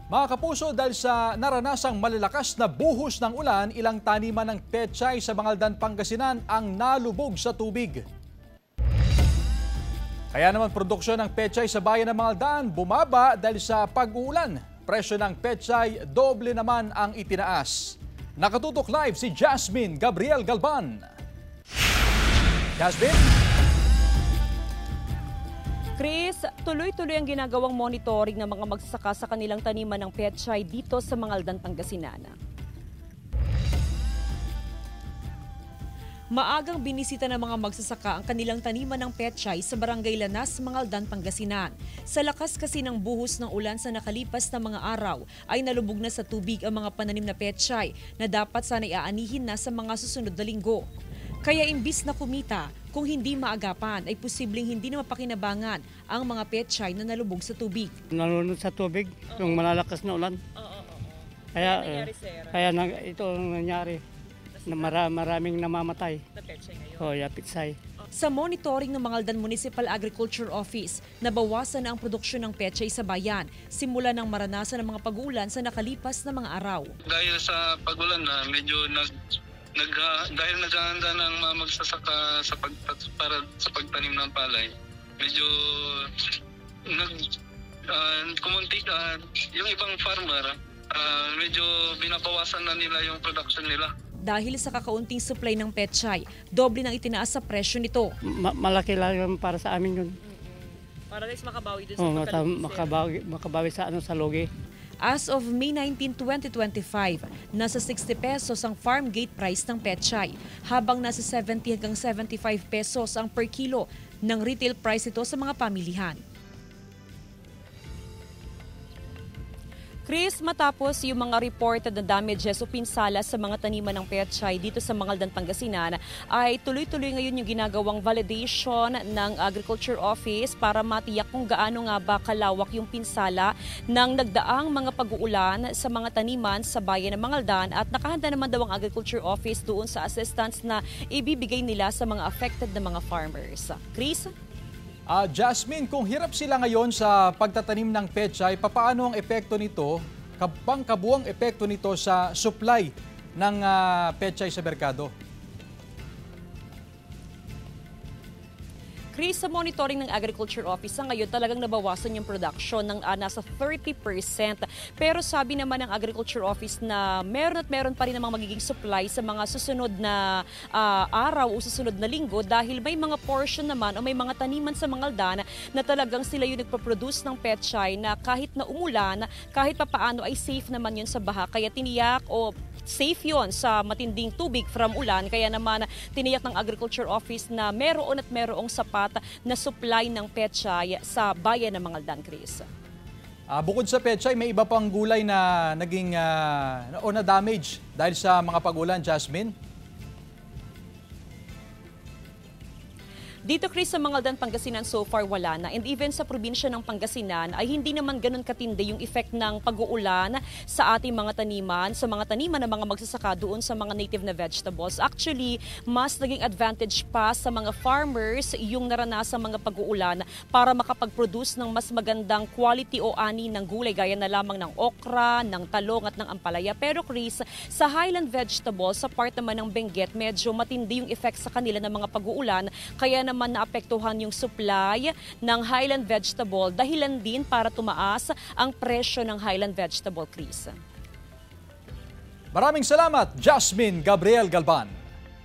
Mga kapuso, dahil sa naranasang malalakas na buhos ng ulan, ilang taniman ng pechay sa Mangaldan, Pangasinan ang nalubog sa tubig. Kaya naman produksyon ng pechay sa bayan ng Mangaldan bumaba dahil sa pag-uulan. Presyo ng pechay doble naman ang itinaas. Nakatutok live si Jasmine Gabriel Galban. Jasmine? Chris, tuloy-tuloy ang ginagawang monitoring ng mga magsasaka sa kanilang taniman ng pechay dito sa Mangaldan, Pangasinan. Maagang binisita ng mga magsasaka ang kanilang taniman ng pechay sa Barangay Lanas, Mangaldan, Pangasinan. Sa lakas kasi ng buhos ng ulan sa nakalipas na mga araw ay nalubog na sa tubig ang mga pananim na pechay na dapat sana'y aanihin na sa mga susunod na linggo. Kaya imbis na kumita, kung hindi maagapan ay posibleng hindi na mapakinabangan ang mga pechay na nalubog sa tubig. Nalunod sa tubig, yung malalakas na ulan. Kaya ito ang nangyari. Na maraming namamatay. Na pechay ngayon? Oh, yeah, pechay. Sa monitoring ng Mangaldan Municipal Agriculture Office, nabawasan na ang produksyon ng pechay sa bayan simula ng maranasan ng mga pag-uulan sa nakalipas na mga araw. Dahil sa pag-ulan na medyo dahil naghahanda ng mga magsasaka para sa pagtanim ng palay, medyo kumunti yung ibang farmer, medyo binabawasan na nila yung production nila. Dahil sa kakaunting supply ng pechay, doble nang itinaas sa presyo nito. Malaki lang yun para sa amin yun. Para guys makabawi dun sa makabawi sa sa logi. As of May 19, 2025, nasa 60 pesos ang farm gate price ng pechay, habang nasa 70 hanggang 75 pesos ang per kilo ng retail price ito sa mga pamilihan. Chris, matapos yung mga reported na damages o pinsala sa mga taniman ng pechay dito sa Mangaldan, Pangasinan, ay tuloy-tuloy ngayon yung ginagawang validation ng Agriculture Office para matiyak kung gaano nga ba kalawak yung pinsala ng nagdaang mga pag-uulan sa mga taniman sa bayan ng Mangaldan, at nakahanda naman daw ang Agriculture Office doon sa assistance na ibibigay nila sa mga affected na mga farmers. Chris? Jasmine, kung hirap sila ngayon sa pagtatanim ng pechay, papaano ang epekto nito, pangkabuang epekto nito sa supply ng pechay sa merkado? Chris, sa monitoring ng Agriculture Office sa ngayon, talagang nabawasan yung production ng nasa 30%. Pero sabi naman ng Agriculture Office na meron pa rin namang magiging supply sa mga susunod na araw o susunod na linggo, dahil may mga portion naman o may mga taniman sa Mangaldan na talagang sila yung nagpo-produce ng pechay na kahit na umulan, kahit papaano ay safe naman yun sa baha. Kaya tiniyak o safe yon sa matinding tubig from ulan. Kaya naman tiniyak ng Agriculture Office na meron at merong sapat na supply ng pechay sa bayan ng Mangaldan, Chris. Bukod sa pechay, may iba pang gulay na naging o na-damage dahil sa mga pag-ulan, Jasmine? Dito, Chris, sa Mangaldan, Pangasinan, so far wala na. And even sa probinsya ng Pangasinan ay hindi naman ganun katindi yung effect ng pag-uulan sa ating mga taniman, sa mga taniman ng mga magsasaka doon sa mga native na vegetables. Actually, mas naging advantage pa sa mga farmers yung naranasang mga pag-uulan para makapag-produce ng mas magandang quality o ani ng gulay, gaya na lamang ng okra, ng talong at ng ampalaya. Pero Chris, sa highland vegetables, sa part naman ng Benguet, medyo matindi yung effect sa kanila ng mga pag-uulan, kaya naman naapektuhan yung supply ng highland vegetable, dahilan din para tumaas ang presyo ng highland vegetable, Chris. Maraming salamat, Jasmine Gabriel Galban.